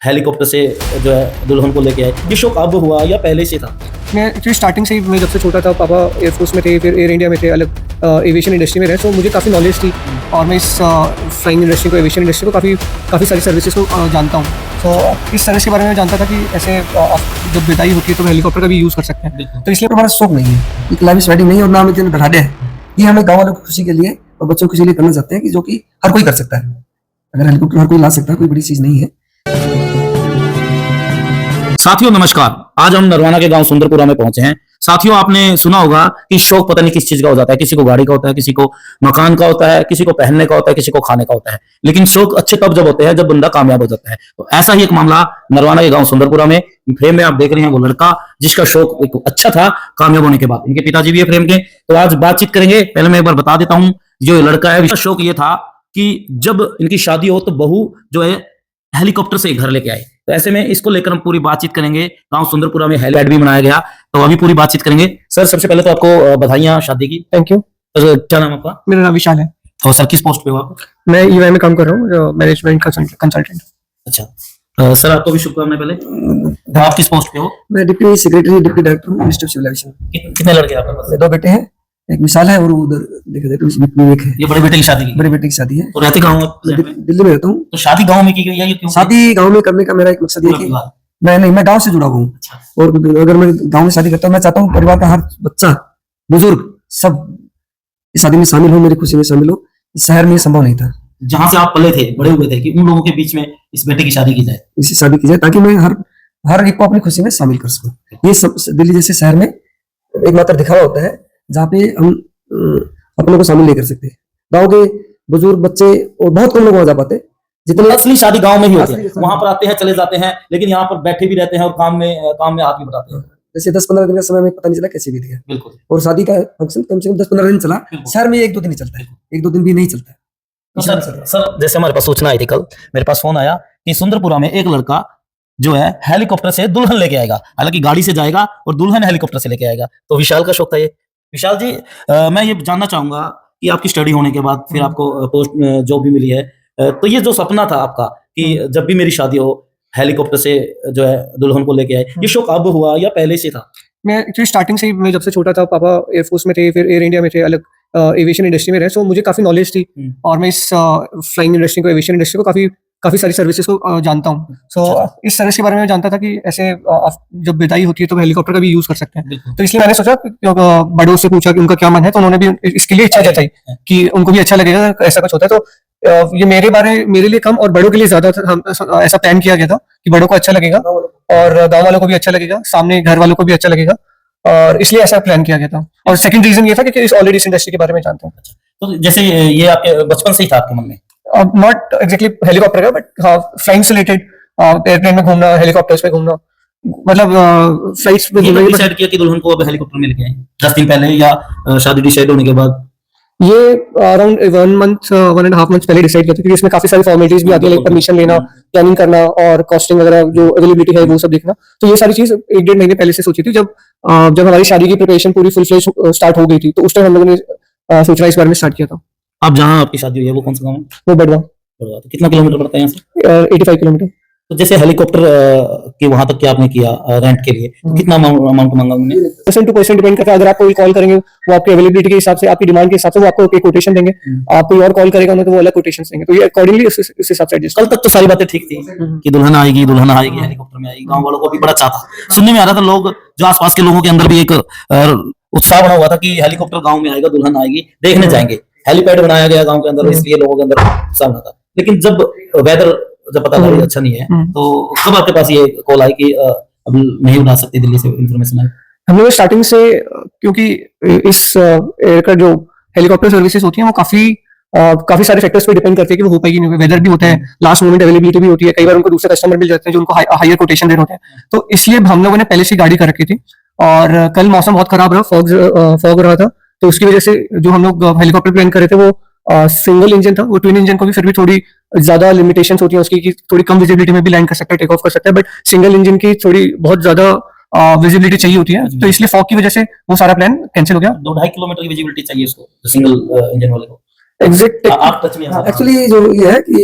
Helicopter से जो है दुल्हन को लेके आए, ये शौक अब हुआ या पहले से था? मैं एक्चुअली स्टार्टिंग से ही, मैं जब से छोटा था, पापा एयरफोर्स में थे, फिर एयर इंडिया में थे, अलग एविएशन इंडस्ट्री में रहे, तो मुझे काफ़ी नॉलेज थी और मैं इस फ्लाइंग इंडस्ट्री को, एविएशन इंडस्ट्री को काफ़ी सारी सर्विसेज को जानता हूँ। तो इस सर्विस के बारे में जानता था कि ऐसे जब विदाई होती है तो हेलीकॉप्टर का भी यूज़ कर सकते हैं, तो इसलिए हमारा शौक नहीं है, एक लाइफ वेडिंग नहीं और ना हमें बर्थडे है। ये हमें गाँव वालों की खुशी के लिए और बच्चों की खुशी के लिए करना चाहते हैं कि जो कि हर कोई कर सकता है। अगर हेलीकॉप्टर हर कोई ला सकता है, कोई बड़ी चीज नहीं है। साथियों नमस्कार, आज हम नरवाना के गांव सुंदरपुरा में पहुंचे हैं। साथियों, आपने सुना होगा कि शौक पता नहीं किस चीज का हो जाता है, किसी को गाड़ी का होता है, किसी को मकान का होता है, किसी को पहनने का होता है, किसी को खाने का होता है, लेकिन शौक अच्छे तब जब होते हैं जब बंदा कामयाब हो जाता है। तो ऐसा ही एक मामला नरवाना के गांव सुंदरपुरा में, फ्रेम में आप देख रहे हैं वो लड़का जिसका शौक एक अच्छा था कामयाब होने के बाद। इनके पिताजी भी है फ्रेम के, तो आज बातचीत करेंगे। पहले मैं एक बार बता देता हूँ, जो ये लड़का है, इसका शौक ये था कि जब इनकी शादी हो तो बहू जो है हेलीकॉप्टर से घर लेके आए। तो ऐसे में इसको लेकर हम पूरी बातचीत करेंगे। गांव सुंदरपुरा में हेलीपैड भी बनाया गया, तो अभी पूरी बातचीत करेंगे। सर, सबसे पहले तो आपको बधाइयां शादी की। Thank you. तो क्या नाम आपका? मेरा नाम विशाल है और सर किस पोस्ट पे हो आप? मैं ईवाई में काम कर रहा हूँ, मैनेजमेंट कंसल्टेंट। अच्छा, सर आपको भी शुभकामनाएं। पहले तो आप किस पोस्ट पे हो? मैं डिप्टी सेक्रेटरी, डिप्टी डायरेक्टर हूँ मिनिस्ट्री ऑफ सिविल एविएशन। कितने लड़के हैं आपके पास? मेरे दो बेटे हैं, एक विशाल है और उधर देखा जाए तो विवेक है। ये बड़े बेटे की शादी की? बड़े बेटे की शादी है। तो रहते गाँव में? दिल्ली में रहता हूँ। तो शादी गाँव में की गई है, ये क्यों? शादी गाँव में करने का मेरा एक मकसद ये है कि मैं गाँव से जुड़ा हुआ हूँ, और अगर मैं गाँव में शादी करता हूँ, मैं चाहता हूँ परिवार का हर बच्चा, बुजुर्ग सब इस शादी में शामिल हो, मेरी खुशी में शामिल हो। शहर में संभव नहीं था, जहाँ से आप पले थे, बड़े हुए थे, कि उन लोगों के बीच में इस बेटे की शादी की जाए, इसी शादी की जाए, ताकि मैं हर एक को अपनी खुशी में शामिल कर सकूं। ये सब दिल्ली जैसे शहर में एकमात्र दिखावा होता है जहाँ पे हम अपने को शामिल नहीं कर सकते। गाँव के बुजुर्ग, बच्चे और बहुत कम लोग वहां जा पाते। जितने असली शादी गांव में ही होती है, वहां पर आते हैं, चले जाते हैं, लेकिन यहाँ पर बैठे भी रहते हैं और काम में हाथ भी बढ़ाते हैं। जैसे 10-15 दिन का समय में पता नहीं चला कैसे बीत गया। बिल्कुल। और शादी का फंक्शन कम से कम 10-15 दिन चला। शहर में 1-2 दिन ही चलता है, 1-2 दिन भी नहीं चलता है। तो सर जैसे हमारे पास सूचना आई थी, कल मेरे पास फोन आया कि सुंदरपुरा में एक लड़का जो है हेलीकॉप्टर से दुल्हन लेके आएगा। हालांकि गाड़ी से जाएगा और दुल्हन हेलीकॉप्टर से लेके आएगा। तो विशाल का शौक था ये। विशाल जी, मैं ये जानना चाहूंगा कि आपकी स्टडी होने के बाद फिर आपको पोस्ट जॉब भी मिली है, तो ये जो सपना था आपका कि जब भी मेरी शादी हो हेलीकॉप्टर से जो है दुल्हन को लेके आए, ये शौक अब हुआ या पहले से था? मैं एक्चुअली स्टार्टिंग से ही, मैं जब से छोटा था, पापा एयरफोर्स में थे, फिर एयर इंडिया में थे, अलग एविएशन इंडस्ट्री में रहे, तो मुझे काफ़ी नॉलेज थी और मैं इस फ्लाइंग इंडस्ट्री को, एविएशन इंडस्ट्री को काफ़ी सारी सर्विसेज को जानता हूँ। तो इस सर्विस के बारे में जानता था कि ऐसे जब विदाई होती है तो हेलीकॉप्टर का भी यूज़ कर सकते हैं, तो इसलिए मैंने सोचा, बड़ों से पूछा कि उनका क्या मन है, तो उन्होंने भी इसके लिए इच्छा जताई कि उनको भी अच्छा लगेगा ऐसा कुछ होता है। तो ये मेरे लिए कम और बड़ों के लिए ज्यादा ऐसा प्लान किया गया था कि बड़ों को अच्छा लगेगा और गाँव वालों को भी अच्छा लगेगा, सामने घर वालों को भी अच्छा लगेगा, और इसलिए ऐसा प्लान किया गया था। और सेकंड रीजन ये था कि ऑलरेडी इस इंडस्ट्री के बारे में जानते हैं। तो जैसे ये आपके बचपन से ही था आपके मन में? नॉट एग्जैक्टली हेलीकॉप्टर का, बट हाँ, फ्लाइंग से रिलेटेड, एयरप्लेन में घूमना, हेलीकॉप्टर्स में घूमना, मतलब फ्लाइट्स में घूमना। डिसाइड किया कि दुल्हन को अब हेलीकॉप्टर में लेके आए 10 दिन पहले या शादी डिसाइड होने के बाद? ये अराउंड 1.5 मंथ पहले डिसाइड किया था, क्योंकि इसमें काफी सारी फॉर्मेलिटीज भी आती है, लाइक परमिशन लेना, प्लानिंग करना और कॉस्टिंग वगैरह, जो अवेलेबिलिटी है वो सब देखना। तो ये सारी चीज 1-1.5 महीने पहले से सोची थी। जब हमारी शादी की प्रिपरेशन पूरी फुल फ्लेज स्टार्ट हो गई थी, तो उस टाइम हम लोगों ने सोचना इस बारे में स्टार्ट किया था। अब जहाँ आपकी शादी हुई है वो कौन सा गाँव है? वो बड़गांव। तो कितना किलोमीटर पड़ता है यहाँ से? 85 किलोमीटर। तो जैसे हेलीकॉप्टर के वहां तक क्या आपने किया रेंट के लिए, तो कितना अमाउंट मांगा उन्होंने? % टू % डिपेंड करता है। अगर आप कोई कॉल करेंगे, वो आपकी अवेलेबिलिटी के हिसाब से, आपकी डिमांड के हिसाब से वो आपको एक कोटेशन देंगे। आप कोई और कॉल करेगा उन्हें, तो वो अलग कोटेशन देंगे। तो ये अकॉर्डिंगली उस हिसाब से एडजस्ट। कल तक तो सारी बातें ठीक थी कि दुल्हन आएगी हेलीकॉप्टर में आएगी। गांव वालों को भी बड़ा चाह था, सुनने में आ रहा था, लोग जो आसपास के लोगों के अंदर भी एक उत्साह बना हुआ था कि हेलीकॉप्टर गाँव में आएगा, दुल्हन आएगी, देखने जाएंगे। हेलीपैड बनाया गया गाँव के अंदर, इसलिए लोगों के अंदर उत्साह बना था। लेकिन जब वेदर पता लगा अच्छा नहीं है, तो कब आपके पास ये कॉल आई कि अब नहीं उड़ा सकते, दिल्ली से इन्फॉर्मेशन आई? हम लोग स्टार्टिंग से, क्योंकि इस एयर का जो हेलीकॉप्टर सर्विसेज होती है वो काफी सारे फैक्टर्स पे डिपेंड करती है कि वो हो पाएगी नहीं। वेदर भी होता है, लास्ट मोमेंट अवेलेबिलिटी भी होती है, कई बार उनको दूसरे कस्टमर मिल जाते हैं जो उनको हायर कोटेशन देने होते हैं। तो इसलिए हम लोगों ने पहले से गाड़ी कर रखी थी, और कल मौसम बहुत खराब रहा, फॉग रहा था, तो उसकी वजह से जो हम लोग हेलीकॉप्टर प्लान कर रहे थे वो सिंगल इंजन था। वो ट्विन इंजन को भी फिर भी थोड़ी ज्यादा लिमिटेशंस होती है उसकी, कि थोड़ी कम विजिबिलिटी में भी लैंड कर सकता है, टेक ऑफ कर सकता है, बट सिंगल इंजन की थोड़ी बहुत ज्यादा विजिबिलिटी चाहिए होती है। तो इसलिए फॉग की वजह से वो सारा प्लान कैंसिल हो गया। 2-2.5 किलोमीटर की विजिबिलिटी चाहिए उसको, सिंगल इंजन वाले को। एग्जैक्ट आप टच में? एक्चुअली जो ये है कि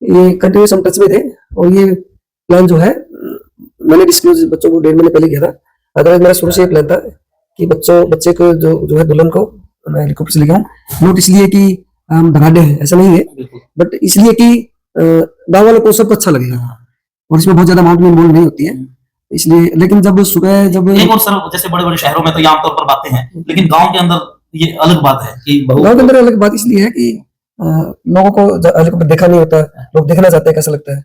ये कंटिन्यूस हम टच में थे, और ये प्लान जो है मैंने डिस्क्लोज बच्चों को 1.5 महीने पहले किया था। अदरवाइज मेरा शुरू से ये प्लान था कि बच्चे को जो है दुल्हन को मैं हेलीकॉप्टर से लेके आऊँ, नोट इसलिए कि हम धनाढ़ हैं ऐसा नहीं है, बट इसलिए कि गाँव वालों को सबको अच्छा लगेगा और इसमें बहुत ज्यादा अमाउंट में इन्वॉल्व नहीं होती है इसलिए। लेकिन जब सुबह जब एक और सर, जैसे बड़े बड़े शहरों में तो ये आमतौर पर बातें हैं, लेकिन गांव के अंदर ये अलग बात है कि गाँव के अंदर अलग बात इसलिए है कि लोगों को हेलीकॉप्टर देखा नहीं होता, लोग देखना चाहते हैं कैसा लगता है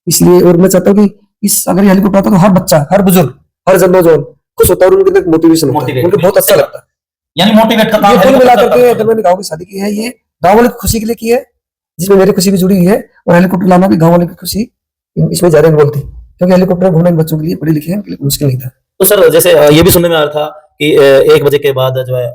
इसलिए। और मैं चाहता हूँ कि इस अगर ये हेलीकॉप्टर आता तो हर बच्चा, हर बुजुर्ग, हर नौजवान खुश होता है और उनके अंदर मोटिवेशन होता है, उनको बहुत अच्छा लगता है। यानी मोटिवेट का काम ये कुल मिला हेलीकॉप्टर करके करता अगर है। मैंने गाँव की शादी की है, ये गाँव वालों की खुशी के लिए की है, जिसमें मेरी खुशी भी जुड़ी हुई है, और हेलीकॉप्टर लाना भी गाँव वालों की खुशी इसमें ज्यादा इन्वॉल्व थी, क्योंकि हेलीकॉप्टर घूमना इन बच्चों के लिए, पढ़े लिखे हैं, उनके लिए मुश्किल नहीं था। तो सर जैसे ये भी सुनने में आ रहा था कि 1 बजे के बाद जो है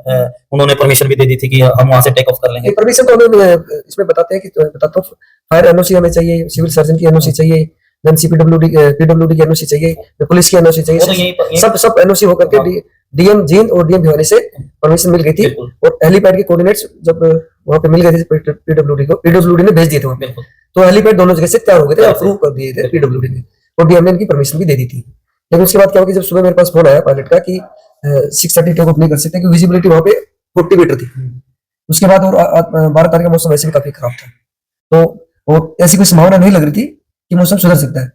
उन्होंने परमिशन भी दे दी थी कि हम वहां से टेक ऑफ कर लेंगे। परमिशन तो हमें इसमें बताते हैं कि बताता हूँ, फायर एनओसी हमें चाहिए, सिविल सर्जन की एनओसी चाहिए, देन पीडब्ल्यूडी की एनओसी चाहिए, पुलिस की एनओसी वो तो चाहिए, यही सब एनओसी होकर के डीएम जींद और डीएम भिवानी से परमिशन मिल गई थी। बिल्कुल और हेलीपैड के कोऑर्डिनेट्स जब वहां पे मिल गए थे पीडब्ल्यूडी ने भेज दिए थे वहां पे, बिल्कुल। तो हेलीपैड दोनों जगह से तैयार हो गए थे, तैयार अप्रूव कर दिए थे पीडब्ल्यूडी ने, और डीएम ने इनकी परमिशन भी दे दी थी। लेकिन उसके बाद क्या हुआ कि जब सुबह मेरे पास फोन आया पायलट का कि 6:30 टेक ऑफ नहीं कर सकते क्योंकि विजिबिलिटी वहां पे 40 मीटर थी। उसके बाद और 12 तारीख का मौसम वैसे भी काफी खराब था, तो और ऐसी कोई संभावना नहीं लग रही थी कि मौसम सुधर सकता है,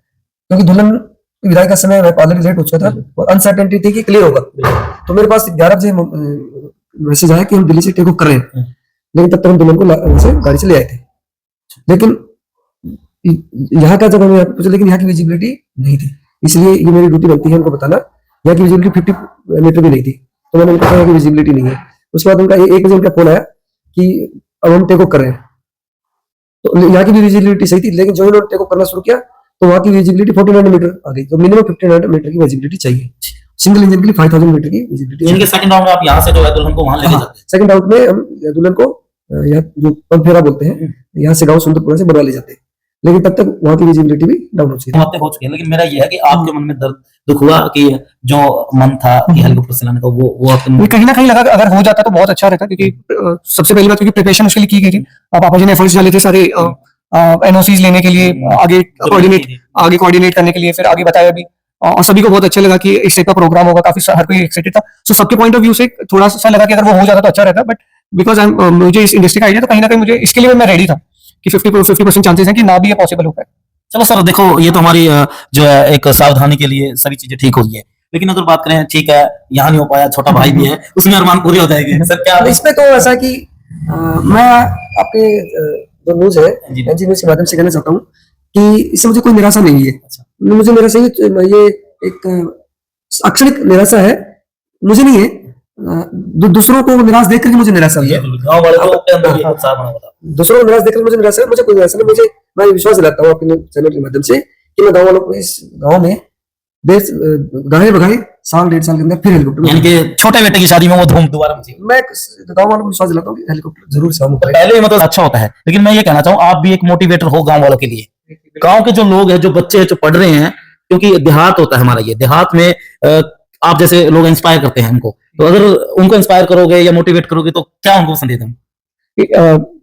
क्योंकि दुल्हन की विदाई का समय ऑलरेडी लेट हो चुका था और अनसर्टेनिटी थी कि क्लियर होगा। तो मेरे पास 11 बजे मैसेज आया कि हम दिल्ली से टेक ऑफ कर रहे हैं, लेकिन तब तक हम दुल्हन को वहां से गाड़ी से ले आए थे। लेकिन यहाँ का जब हमें पूछा, लेकिन यहाँ की विजिबिलिटी नहीं थी, इसलिए ये मेरी ड्यूटी बनती है उनको बताना, यहाँ की विजिबिलिटी 50 मीटर भी नहीं थी, तो मैंने उनको कहा कि विजिबिलिटी नहीं है। उसके बाद उनका 1 बजे उनका फोन आया कि अब हम टेक ऑफ कर रहे हैं, तो यहाँ की भी विजिबिलिटी सही थी, लेकिन जो इन्होंने टेक ऑफ करना शुरू किया तो वहाँ की विजिबिलिटी 49 मीटर आ गई, तो मिनिमम 59 मीटर की विजिबिलिटी चाहिए सिंगल इंजन के लिए, 5000 मीटर की विजिबिलिटी। इनके सेकंड राउंड में आप यहाँ से जो है दुल्हन को वहां लेके जाते हैं। सेकंड राउंड में हम दुल्हन को यहाँ जो पंफेरा बोलते हैं, यहाँ से गाँव सुंदरपुरा से बरवा ले जाते हैं, लेकिन तब तक वहाँ की विजिबिलिटी भी डाउन हो चुकी थी। बातें हो चुकी है, लेकिन मेरा ये है कि आपके मन में दर्द दुख हुआ कि जो मन था कि हेलीकॉप्टर चलाने का वो आपके ये कहीं ना कहीं लगा कि अगर हो जाता तो बहुत अच्छा रहता, क्योंकि सबसे पहली बात क्योंकि प्रिपरेशन उसके लिए की गई थी। पापा जी ने एफर्ट्स डाले थे सारे एनओसीज लेने के लिए, आगे कोऑर्डिनेट करने के लिए, फिर आगे बताया भी, और सभी को बहुत अच्छा लगा कि इस टाइप का प्रोग्राम होगा, काफी हर कोई एक्साइटेड था। सो सबके पॉइंट ऑफ व्यू से थोड़ा सा लगा कि अगर वो हो जाता तो अच्छा रहता, बट बिकॉज मुझे इस इंडस्ट्री का आइडिया, तो कहीं ना कहीं मुझे इसके लिए मैं रेडी था कि 50% चांसेस हैं कि ना भी ये पॉसिबल हो पाए। चलो सर, देखो ये तो हमारी जो है एक सावधानी के लिए सभी चीजें ठीक हो रही है, लेकिन अगर बात करें, ठीक है यहाँ नहीं हो पाया, छोटा भाई भी है, उसमें अरमान पूरे हो जाएंगे सर, क्या इसमें तो ऐसा कि मैं आपके जो न्यूज है एनजी न्यूज के माध्यम से कहना चाहता हूँ कि इससे मुझे कोई निराशा नहीं है। मुझे निराशा ये एक अक्षणिक निराशा है, मुझे नहीं है, दूसरों को निराश देख करके मुझे निराशा हुई है। गाँव वाले को अपने अंदर ये उत्साह बना हुआ था। दूसरों को निराश देखकर मुझे निराशा है, मुझे कोई निराशा नहीं। मैं विश्वास दिलाता हूँ अपने चैनल के माध्यम से कि मैं गाँव वालों को इस गाँव में गाहे बगाए 1.5 साल के अंदर फिर हेलीकॉप्टर, यानी कि छोटे बेटे की शादी में वो धूम दोबारा मची। मैं गाँव वालों को विश्वास दिलाता हूँ कि हेलीकॉप्टर जरूर से हम पहले ही मतलब अच्छा होता है, लेकिन मैं ये कहना चाहूँ आप भी एक मोटिवेटर हो गाँव वालों के लिए। गाँव के जो लोग हैं, जो बच्चे हैं, जो पढ़ रहे हैं, क्योंकि देहात होता है हमारा, ये देहात में आप जैसे लोग इंस्पायर करते हैं हमको, तो अगर उनको इंस्पायर करोगे या मोटिवेट करोगे तो क्या उनको संदेश दें?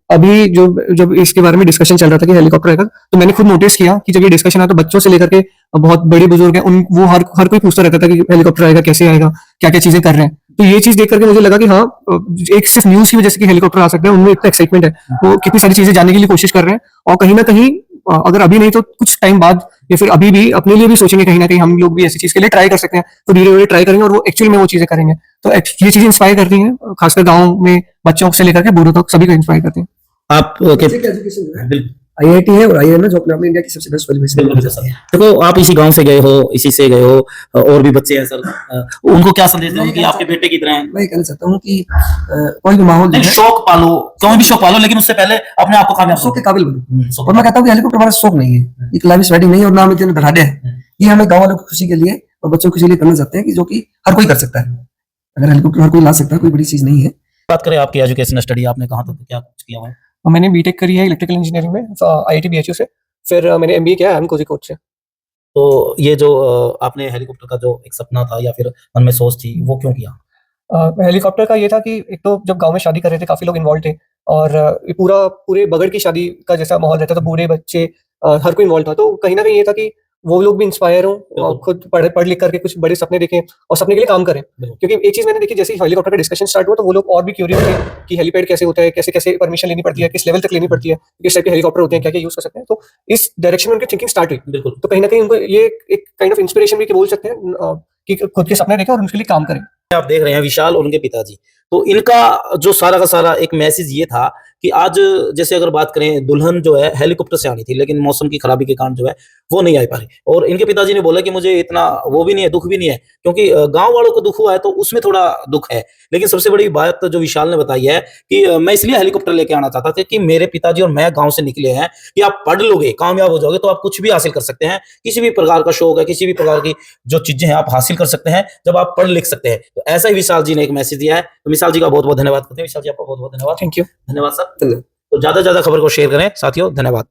अभी जब इसके बारे में डिस्कशन चल रहा था कि हेलीकॉप्टर आएगा, तो मैंने खुद नोटिस किया कि जब ये डिस्कशन आया तो बच्चों से लेकर के बहुत बड़े बुजुर्ग हैं, वो हर कोई पूछता रहता था कि हेलीकॉप्टर आएगा, कैसे आएगा, क्या क्या चीजें कर रहे हैं। तो ये चीज देख करके मुझे लगा कि हाँ, एक सिर्फ न्यूज की वजह से कि हेलीकॉप्टर आ सकते हैं, उनमें इतना एक्साइटमेंट है, वो कितनी सारी चीजें जानने के लिए कोशिश कर रहे हैं, और कहीं ना कहीं अगर अभी नहीं तो कुछ टाइम बाद या फिर अभी भी अपने लिए भी सोचेंगे, कहीं ना कहीं हम लोग भी ऐसी चीज के लिए ट्राई कर सकते हैं, तो धीरे धीरे ट्राई करेंगे और वो एक्चुअल में वो चीजें करेंगे। तो ये चीजें इंस्पायर करती हैं, खासकर गाँव में बच्चों से लेकर के बूढ़ों तक सभी को इंस्पायर करती हैं। आप एजुकेशन आईआईटी है और आईआईएम है, जो अपने आप में इंडिया की सबसे बेस्ट यूनिवर्सिटी है। देखो आप इसी गांव से गए हो, इसी से गए हो, और भी बच्चे हैं सर, उनको क्या संदेश देंगे कि आपके बेटे की तरह? मैं कहना चाहता हूँ कि कोई भी माहौल जो है, शौक पालो, कोई भी शौक पालो, लेकिन उससे पहले अपने आप को कामयाब शौक के काबिल बनो। शौक और मैं कहता हूँ कि हेलीकॉप्टर हमारा शौक नहीं है, एक लाइफ स्टाइल नहीं है, और ना हमें धड़ाडे है, ये हमें गाँव वालों की खुशी के लिए और बच्चों की खुशी के लिए करना चाहते हैं, कि जो कि हर कोई कर सकता है। अगर हेलीकॉप्टर हर कोई ला सकता है, कोई बड़ी चीज नहीं है। बात करें आपकी एजुकेशन स्टडी, आपने कहाँ तक क्या कुछ किया हुआ है? मैंने बीटेक करी है इलेक्ट्रिकल इंजीनियरिंग में आईआईटी बीएचयू से, फिर मैंने एमबीए किया है कोझिकोड से। तो ये जो आपने हेलीकॉप्टर का जो एक सपना था या फिर मन में सोच थी, वो क्यों किया? हेलीकॉप्टर का ये था कि एक तो जब गांव में शादी कर रहे थे, काफी लोग इन्वॉल्व थे, और ये पूरे बगड़ की शादी का जैसा माहौल रहता, तो बूढ़े बच्चे हर कोई इन्वॉल्व था, तो कहीं ना कहीं ये था कि वो लोग भी इंस्पायर हों और खुद पढ़ लिख करके कुछ बड़े सपने देखें और सपने के लिए काम करें। क्योंकि एक चीज मैंने देखी, जैसे हेलीकॉप्टर का डिस्कशन स्टार्ट हुआ तो वो लोग और भी क्यूरियस थे कि हेलीपैड कैसे होता है, कैसे कैसे परमिशन लेनी पड़ती है, किस लेवल तक लेनी पड़ती है, किस टाइप के हेलीकॉप्टर होते हैं, क्या क्या यूज कर सकते हैं। तो इस डायरेक्शन में उनकी थिंकिंग स्टार्ट हुई। बिल्कुल। तो कहीं ना कहीं उनको ये एक काइंड ऑफ इंस्पिरेशन भी बोल सकते हैं कि खुद के सपने देखें और उनके लिए काम करें। आप देख रहे हैं विशाल और उनके पिताजी, तो इनका जो सारा का सारा एक मैसेज ये था कि आज जैसे अगर बात करें, दुल्हन जो है हेलीकॉप्टर से आनी थी, लेकिन मौसम की खराबी के कारण जो है वो नहीं आ पा रही। और इनके पिताजी ने बोला कि मुझे इतना वो भी नहीं है, दुख भी नहीं है, क्योंकि गांव वालों को दुख हुआ है तो उसमें थोड़ा दुख है। लेकिन सबसे बड़ी बात जो विशाल ने बताई है कि मैं इसलिए हेलीकॉप्टर लेके आना चाहता था कि मेरे पिताजी और मैं गाँव से निकले हैं कि आप पढ़ लोगे, कामयाब हो जाओगे तो आप कुछ भी हासिल कर सकते हैं। किसी भी प्रकार का शौक है, किसी भी प्रकार की जो चीजें हैं आप हासिल कर सकते हैं जब आप पढ़ लिख सकते हैं। तो ऐसा ही विशाल जी ने एक मैसेज दिया है। तो विशाल जी का बहुत बहुत धन्यवाद करते हैं। विशाल जी आपका बहुत बहुत धन्यवाद। Thank you. धन्यवाद सर। धन्यवाद। तो ज्यादा से ज्यादा खबर को शेयर करें साथियों। धन्यवाद।